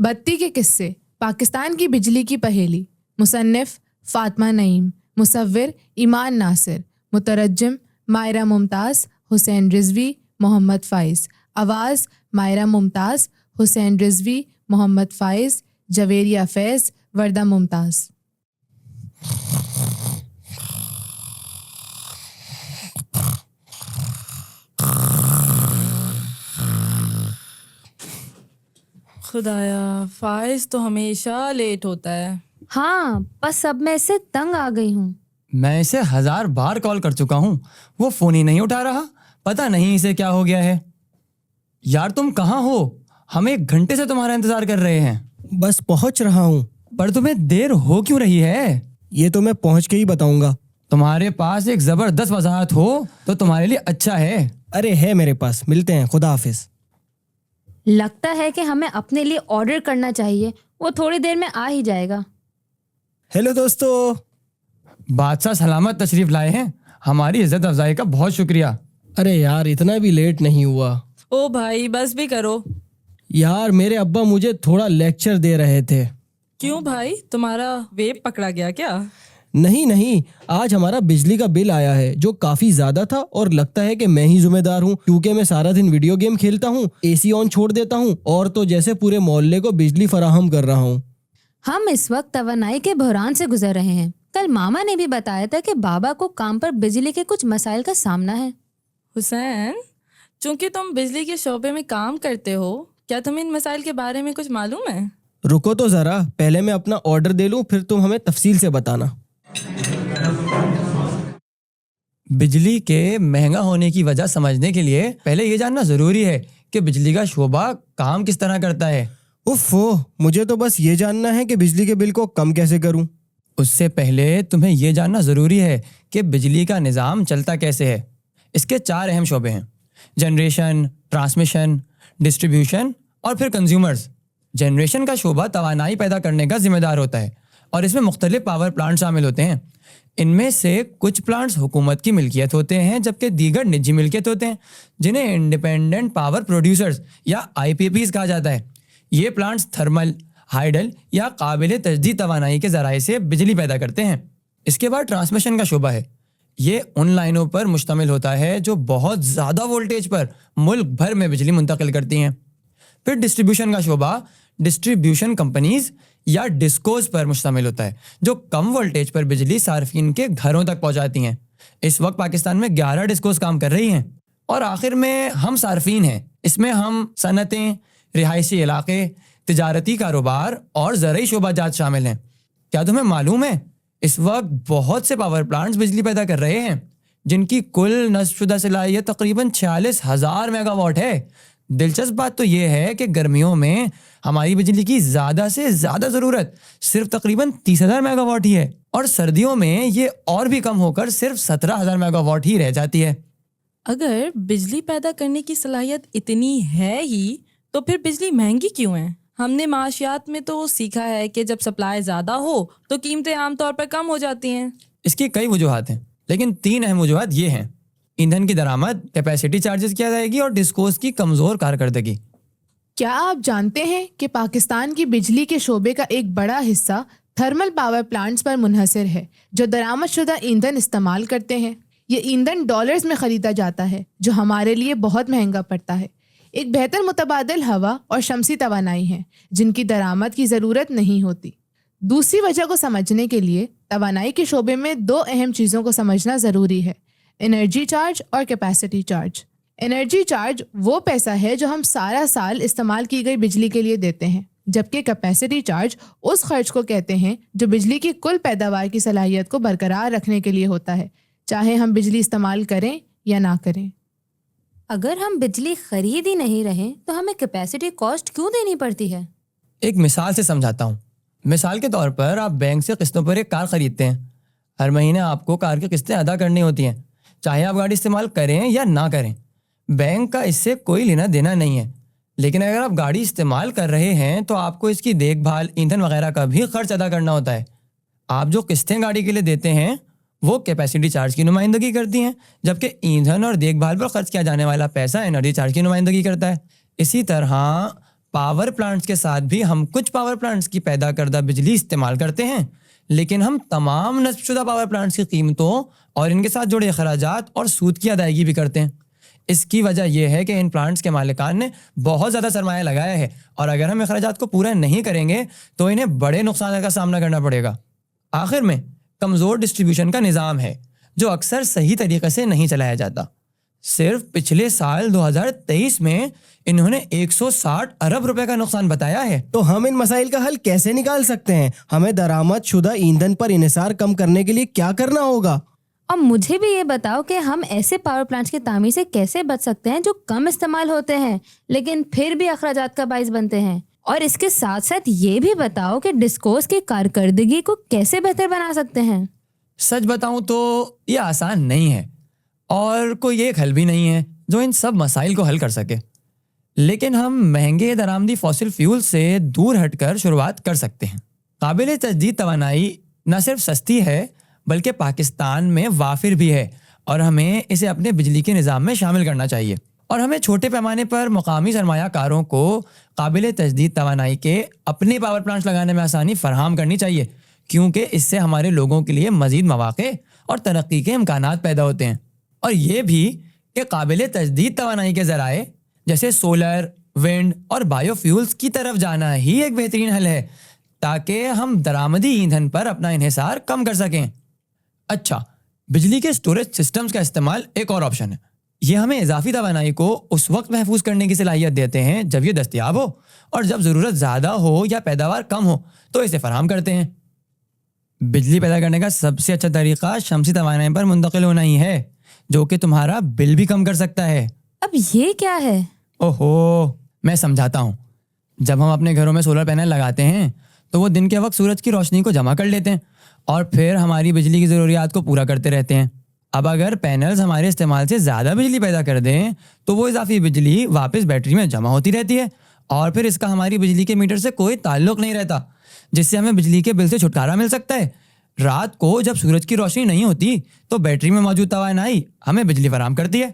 بتی کے قصے، پاکستان کی بجلی کی پہیلی، مصنف فاطمہ نعیم، مصور ایمان ناصر، مترجم مائرہ ممتاز، حسین رضوی، محمد فائز، آواز مائرہ ممتاز، حسین رضوی، محمد فائز، جویریہ فیض، وردہ ممتاز۔ خدایا، فائز تو ہمیشہ لیٹ ہوتا ہے۔ ہاں، بس اب میں اس سے تنگ آ گئی ہوں۔ میں اسے 1000 بار کال کر چکا ہوں، وہ فون ہی نہیں اٹھا رہا۔ پتہ نہیں اسے کیا ہو گیا ہے۔ یار تم کہاں ہو؟ ہم 1 گھنٹے سے تمہارا انتظار کر رہے ہیں۔ بس پہنچ رہا ہوں۔ پر تمہیں دیر ہو کیوں رہی ہے؟ یہ تو میں پہنچ کے ہی بتاؤں گا۔ تمہارے پاس ایک زبردست وضاحت ہو تو تمہارے لیے اچھا ہے۔ ارے ہے میرے پاس، ملتے ہیں، خدا حافظ۔ لگتا ہے کہ ہمیں اپنے لیے آرڈر کرنا چاہیے، وہ تھوڑی دیر میں آ ہی جائے گا۔ ہیلو دوستو۔ بادشاہ سلامت تشریف لائے ہیں، ہماری عزت افزائی کا بہت شکریہ۔ ارے یار اتنا بھی لیٹ نہیں ہوا۔ او بھائی بس بھی کرو۔ یار میرے ابا مجھے تھوڑا لیکچر دے رہے تھے۔ کیوں بھائی، تمہارا ویب پکڑا گیا کیا؟ نہیں، آج ہمارا بجلی کا بل آیا ہے جو کافی زیادہ تھا، اور لگتا ہے کہ میں ہی ذمہ دار ہوں، کیونکہ میں سارا دن ویڈیو گیم کھیلتا ہوں، اے سی آن چھوڑ دیتا ہوں، اور تو جیسے پورے محلے کو بجلی فراہم کر رہا ہوں۔ ہم اس وقت توانائی کے بحران سے گزر رہے ہیں۔ کل ماما نے بھی بتایا تھا کہ بابا کو کام پر بجلی کے کچھ مسائل کا سامنا ہے۔ حسین، چونکہ تم بجلی کے شعبے میں کام کرتے ہو، کیا تمہیں ان مسائل کے بارے میں کچھ معلوم ہے؟ رکو تو ذرا، پہلے میں اپنا آرڈر دے لوں، پھر تم ہمیں تفصیل سے بتانا۔ بجلی کے مہنگا ہونے کی وجہ سمجھنے کے لیے پہلے یہ جاننا ضروری ہے کہ بجلی کا شعبہ کام کس طرح کرتا ہے۔ مجھے تو بس یہ جاننا ہے کہ بجلی کے بل کو کم کیسے کروں۔ اس سے پہلے تمہیں یہ جاننا ضروری ہے کہ بجلی کا نظام چلتا کیسے ہے۔ اس کے 4 اہم شعبے ہیں: جنریشن، ٹرانسمیشن، ڈسٹریبیوشن اور پھر کنزیومرز۔ جنریشن کا شعبہ توانائی پیدا کرنے کا ذمہ دار ہوتا ہے، اور اس میں مختلف پاور پلانٹ شامل ہوتے ہیں۔ ان میں سے کچھ پلانٹس حکومت کی ملکیت ہوتے ہیں، جبکہ دیگر نجی ملکیت ہوتے ہیں، جنہیں انڈیپینڈنٹ پاور پروڈیوسرز یا IPPs کہا جاتا ہے۔ یہ پلانٹس تھرمل، ہائیڈل یا قابل تجدید توانائی کے ذرائع سے بجلی پیدا کرتے ہیں۔ اس کے بعد ٹرانسمیشن کا شعبہ ہے۔ یہ ان لائنوں پر مشتمل ہوتا ہے جو بہت زیادہ وولٹیج پر ملک بھر میں بجلی منتقل کرتی ہیں۔ پھر ڈسٹریبیوشن کا شعبہ ڈسٹریبیوشن کمپنیز یا ڈسکوز پر مشتمل ہوتا ہے، جو کم وولٹیج پر بجلی صارفین کے گھروں تک پہنچاتی ہیں۔ اس وقت پاکستان میں 11 ڈسکوز کام کر رہی ہیں۔ اور آخر میں ہم صارفین ہیں۔ اس میں ہم صنعتیں، رہائشی علاقے، تجارتی کاروبار اور زرعی شعبہ جات شامل ہیں۔ کیا تمہیں معلوم ہے اس وقت بہت سے پاور پلانٹس بجلی پیدا کر رہے ہیں جن کی کل نصب شدہ صلاحیت تقریباً 46,000 میگا واٹ ہے؟ دلچسپ بات تو یہ ہے کہ گرمیوں میں ہماری بجلی کی زیادہ سے زیادہ ضرورت صرف تقریباً 30,000 میگا واٹ ہی ہے، اور سردیوں میں یہ اور بھی کم ہو کر صرف 17,000 میگا واٹ ہی رہ جاتی ہے۔ اگر بجلی پیدا کرنے کی صلاحیت اتنی ہے ہی تو پھر بجلی مہنگی کیوں ہے؟ ہم نے معاشیات میں تو سیکھا ہے کہ جب سپلائی زیادہ ہو تو قیمتیں عام طور پر کم ہو جاتی ہیں۔ اس کی کئی وجوہات ہیں، لیکن 3 اہم وجوہات یہ ہیں: ایندھن کی درآمد، کیپیسٹی چارجز کیا جائے گی، اور ڈسکوز کی کمزور کارکردگی۔ کیا آپ جانتے ہیں کہ پاکستان کی بجلی کے شعبے کا ایک بڑا حصہ تھرمل پاور پلانٹس پر منحصر ہے جو درآمد شدہ ایندھن استعمال کرتے ہیں؟ یہ ایندھن ڈالرز میں خریدا جاتا ہے، جو ہمارے لیے بہت مہنگا پڑتا ہے۔ ایک بہتر متبادل ہوا اور شمسی توانائی ہیں جن کی درآمد کی ضرورت نہیں ہوتی۔ دوسری وجہ کو سمجھنے کے لیے توانائی کے شعبے میں 2 اہم چیزوں کو سمجھنا ضروری ہے: انرجی چارج اور کیپیسٹی چارج۔ انرجی چارج وہ پیسہ ہے جو ہم سارا سال استعمال کی گئی بجلی کے لیے دیتے ہیں، جبکہ کیپیسٹی چارج اس خرچ کو کہتے ہیں جو بجلی کی کل پیداوار کی صلاحیت کو برقرار رکھنے کے لیے ہوتا ہے، چاہے ہم بجلی استعمال کریں یا نہ کریں۔ اگر ہم بجلی خرید ہی نہیں رہے تو ہمیں کیپیسٹی کاسٹ کیوں دینی پڑتی ہے؟ ایک مثال سے سمجھاتا ہوں۔ مثال کے طور پر آپ بینک سے قسطوں پر ایک کار خریدتے ہیں۔ ہر مہینے آپ کو کار کی قسطیں ادا کرنی ہوتی ہیں، چاہے آپ گاڑی استعمال کریں یا نہ کریں۔ بینک کا اس سے کوئی لینا دینا نہیں ہے، لیکن اگر آپ گاڑی استعمال کر رہے ہیں تو آپ کو اس کی دیکھ بھال، ایندھن وغیرہ کا بھی خرچ ادا کرنا ہوتا ہے۔ آپ جو قسطیں گاڑی کے لیے دیتے ہیں وہ کیپیسٹی چارج کی نمائندگی کرتی ہیں، جبکہ ایندھن اور دیکھ بھال پر خرچ کیا جانے والا پیسہ انرجی چارج کی نمائندگی کرتا ہے۔ اسی طرح پاور پلانٹس کے ساتھ بھی ہم کچھ پاور پلانٹس کی پیدا کردہ بجلی استعمال کرتے ہیں، لیکن ہم تمام نصب شدہ پاور پلانٹس کی قیمتوں اور ان کے ساتھ جڑے اخراجات اور سود کی ادائیگی بھی کرتے ہیں۔ اس کی وجہ یہ ہے کہ ان پلانٹس کے مالکان نے بہت زیادہ سرمایہ لگایا ہے، اور اگر ہم اخراجات کو پورا نہیں کریں گے تو انہیں بڑے نقصانات کا سامنا کرنا پڑے گا۔ آخر میں کمزور ڈسٹریبیوشن کا نظام ہے جو اکثر صحیح طریقے سے نہیں چلایا جاتا۔ صرف پچھلے سال 2023 میں انہوں نے 160 ارب روپے کا نقصان بتایا ہے۔ تو ہم ان مسائل کا حل کیسے نکال سکتے ہیں؟ ہمیں درآمد شدہ ایندھن پر انحصار کم کرنے کے لیے کیا کرنا ہوگا؟ اور مجھے بھی یہ بتاؤ کہ ہم ایسے پاور پلانٹس کی تعمیر سے کیسے بچ سکتے ہیں جو کم استعمال ہوتے ہیں لیکن پھر بھی اخراجات کا باعث بنتے ہیں، اور اس کے ساتھ ساتھ یہ بھی بتاؤ کہ ڈسکوز کی کارکردگی کو کیسے بہتر بنا سکتے ہیں۔ سچ بتاؤں تو یہ آسان نہیں ہے، اور کوئی ایک حل بھی نہیں ہے جو ان سب مسائل کو حل کر سکے، لیکن ہم مہنگے درآمدی فوسل فیول سے دور ہٹ کر شروعات کر سکتے ہیں۔ قابل تجدید توانائی نہ صرف سستی ہے بلکہ پاکستان میں وافر بھی ہے، اور ہمیں اسے اپنے بجلی کے نظام میں شامل کرنا چاہیے، اور ہمیں چھوٹے پیمانے پر مقامی سرمایہ کاروں کو قابل تجدید توانائی کے اپنے پاور پلانٹس لگانے میں آسانی فراہم کرنی چاہیے، کیونکہ اس سے ہمارے لوگوں کے لیے مزید مواقع اور ترقی کے امکانات پیدا ہوتے ہیں۔ اور یہ بھی کہ قابل تجدید توانائی کے ذرائع جیسے سولر، ونڈ اور بایو فیولز کی طرف جانا ہی ایک بہترین حل ہے تاکہ ہم درآمدی ایندھن پر اپنا انحصار کم کر سکیں۔ اچھا، بجلی کے سٹوریج سسٹمز کا استعمال ایک اور آپشن ہے۔ یہ ہمیں اضافی توانائی کو اس وقت محفوظ کرنے کی صلاحیت دیتے ہیں جب یہ دستیاب ہو، اور جب ضرورت زیادہ ہو یا پیداوار کم ہو تو اسے فراہم کرتے ہیں۔ بجلی پیدا کرنے کا سب سے اچھا طریقہ شمسی توانائی پر منتقل ہونا ہی ہے، جو کہ تمہارا بل بھی کم کر سکتا ہے۔ اب یہ کیا ہے؟ اوہو، میں سمجھاتا ہوں۔ جب ہم اپنے گھروں میں سولر پینل لگاتے ہیں تو وہ دن کے وقت سورج کی روشنی کو جمع کر لیتے ہیں اور پھر ہماری بجلی کی ضروریات کو پورا کرتے رہتے ہیں۔ اب اگر پینلز ہمارے استعمال سے زیادہ بجلی پیدا کر دیں تو وہ اضافی بجلی واپس بیٹری میں جمع ہوتی رہتی ہے، اور پھر اس کا ہماری بجلی کے میٹر سے کوئی تعلق نہیں رہتا، جس سے ہمیں بجلی کے بل سے چھٹکارا مل سکتا ہے۔ رات کو جب سورج کی روشنی نہیں ہوتی تو بیٹری میں موجود توانائی ہمیں بجلی فراہم کرتی ہے۔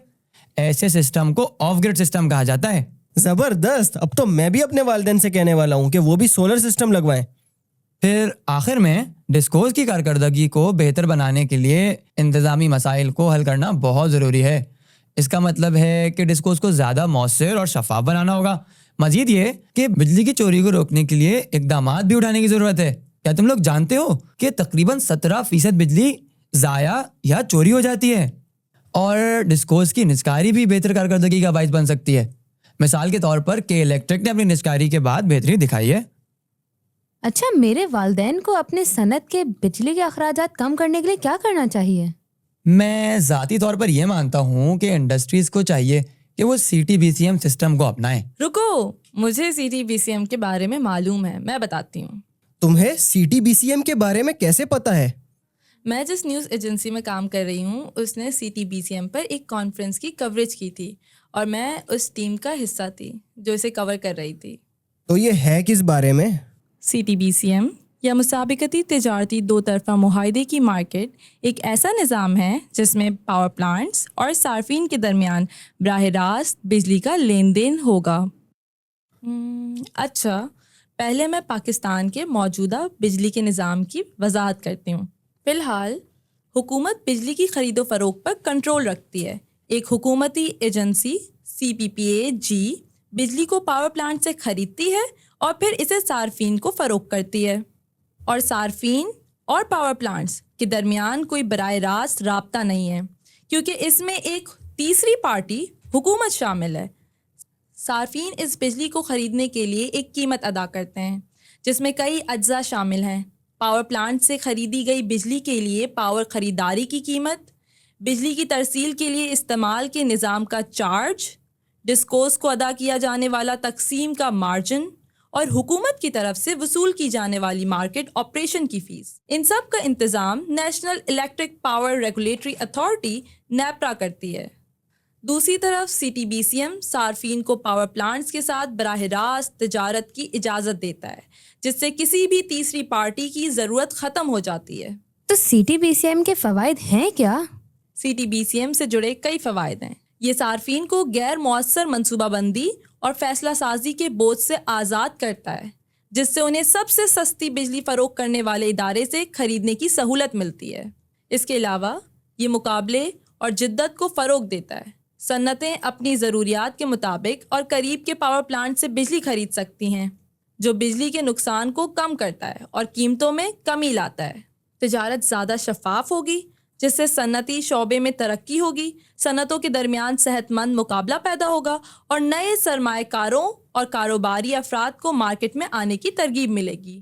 ایسے سسٹم کو آف گریڈ سسٹم کہا جاتا ہے۔ زبردست! اب تو میں بھی اپنے والدین سے کہنے والا ہوں کہ وہ بھی سولر سسٹم لگوائیں۔ پھر آخر میں ڈسکوز کی کارکردگی کو بہتر بنانے کے لیے انتظامی مسائل کو حل کرنا بہت ضروری ہے۔ اس کا مطلب ہے کہ ڈسکوز کو زیادہ مؤثر اور شفاف بنانا ہوگا۔ مزید یہ کہ بجلی کی چوری کو روکنے کے لیے اقدامات بھی اٹھانے کی ضرورت ہے۔ کیا تم لوگ جانتے ہو کہ تقریباً 17% بجلی ضائع یا چوری ہو جاتی ہے، اور ڈسکوز کی نجکاری بھی بہتر کارکردگی کا باعث بن سکتی ہے۔ مثال کے طور پر کے الیکٹرک نے اپنی نجکاری کے بعد بہتری دکھائی ہے۔ اچھا، میرے والدین کو اپنے صنعت کے بجلی کے اخراجات کم کرنے کے لیے کیا کرنا چاہیے؟ میں ذاتی طور پر یہ مانتا ہوں کہ انڈسٹریز کو چاہیے کہ وہ CTBCM سسٹم کو اپنائیں۔ رکو، مجھے CTBCM کے بارے میں معلوم ہے، میں بتاتی ہوں۔ تمہیں CTBCM کے بارے میں کیسے پتہ ہے؟ میں جس نیوز ایجنسی میں کام کر رہی ہوں اس نے CTBCM پر ایک کانفرنس کی کوریج کی تھی، اور میں اس ٹیم کا حصہ تھی جو اسے کور کر رہی تھی۔ تو یہ ہے کس بارے میں؟ CTBCM یا مسابقتی تجارتی دو طرفہ معاہدے کی مارکیٹ ایک ایسا نظام ہے جس میں پاور پلانٹس اور صارفین کے درمیان براہ راست بجلی کا لین دین ہوگا۔ اچھا، پہلے میں پاکستان کے موجودہ بجلی کے نظام کی وضاحت کرتی ہوں۔ فی الحال حکومت بجلی کی خرید و فروخت پر کنٹرول رکھتی ہے۔ ایک حکومتی ایجنسی CPPAG بجلی کو پاور پلانٹ سے خریدتی ہے اور پھر اسے صارفین کو فروخت کرتی ہے، اور صارفین اور پاور پلانٹس کے درمیان کوئی براہ راست رابطہ نہیں ہے کیونکہ اس میں ایک تیسری پارٹی حکومت شامل ہے۔ صارفین اس بجلی کو خریدنے کے لیے ایک قیمت ادا کرتے ہیں جس میں کئی اجزاء شامل ہیں۔ پاور پلانٹ سے خریدی گئی بجلی کے لیے پاور خریداری کی قیمت، بجلی کی ترسیل کے لیے استعمال کے نظام کا چارج، ڈسکوز کو ادا کیا جانے والا تقسیم کا مارجن، اور حکومت کی طرف سے وصول کی جانے والی مارکیٹ آپریشن کی فیس۔ ان سب کا انتظام national electric power regulatory authority NEPRA کرتی ہے۔ دوسری طرف CTBCM صارفین کو پاور پلانٹس کے ساتھ براہ راست تجارت کی اجازت دیتا ہے، جس سے کسی بھی تیسری پارٹی کی ضرورت ختم ہو جاتی ہے۔ تو CTBCM کے فوائد ہیں کیا؟ CTBCM سے جڑے کئی فوائد ہیں۔ یہ صارفین کو غیر مؤثر منصوبہ بندی اور فیصلہ سازی کے بوجھ سے آزاد کرتا ہے، جس سے انہیں سب سے سستی بجلی فروخت کرنے والے ادارے سے خریدنے کی سہولت ملتی ہے۔ اس کے علاوہ یہ مقابلے اور جدت کو فروغ دیتا ہے۔ صنعتیں اپنی ضروریات کے مطابق اور قریب کے پاور پلانٹ سے بجلی خرید سکتی ہیں، جو بجلی کے نقصان کو کم کرتا ہے اور قیمتوں میں کمی لاتا ہے۔ تجارت زیادہ شفاف ہوگی، جس سے صنعتی شعبے میں ترقی ہوگی، صنعتوں کے درمیان صحت مند مقابلہ پیدا ہوگا اور نئے سرمایہ کاروں اور کاروباری افراد کو مارکیٹ میں آنے کی ترغیب ملے گی۔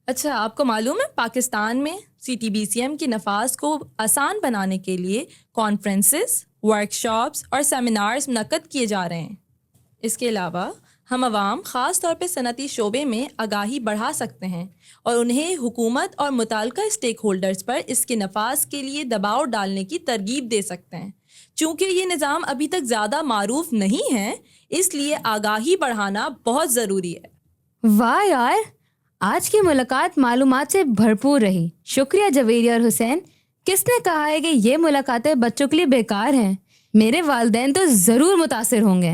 اچھا، آپ کو معلوم ہے پاکستان میں CTBCM کے نفاذ کو آسان بنانے کے لیے کانفرنسز، ورکشاپس اور سیمینارز منعقد کیے جا رہے ہیں۔ اس کے علاوہ ہم عوام، خاص طور پہ صنعتی شعبے میں آگاہی بڑھا سکتے ہیں اور انہیں حکومت اور متعلقہ اسٹیک ہولڈرز پر اس کے نفاذ کے لیے دباؤ ڈالنے کی ترغیب دے سکتے ہیں۔ چونکہ یہ نظام ابھی تک زیادہ معروف نہیں ہے، اس لیے آگاہی بڑھانا بہت ضروری ہے۔ واہ یار، آج کی ملاقات معلومات سے بھرپور رہی۔ شکریہ جویریہ اور حسین۔ کس نے کہا ہے کہ یہ ملاقاتیں بچوں کے لیے بیکار ہیں؟ میرے والدین تو ضرور متاثر ہوں گے۔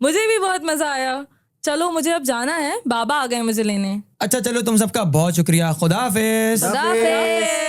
مجھے بھی بہت مزہ آیا۔ چلو مجھے اب جانا ہے، بابا آ گئے مجھے لینے۔ اچھا چلو، تم سب کا بہت شکریہ، خدا حافظ۔ خدا حافظ۔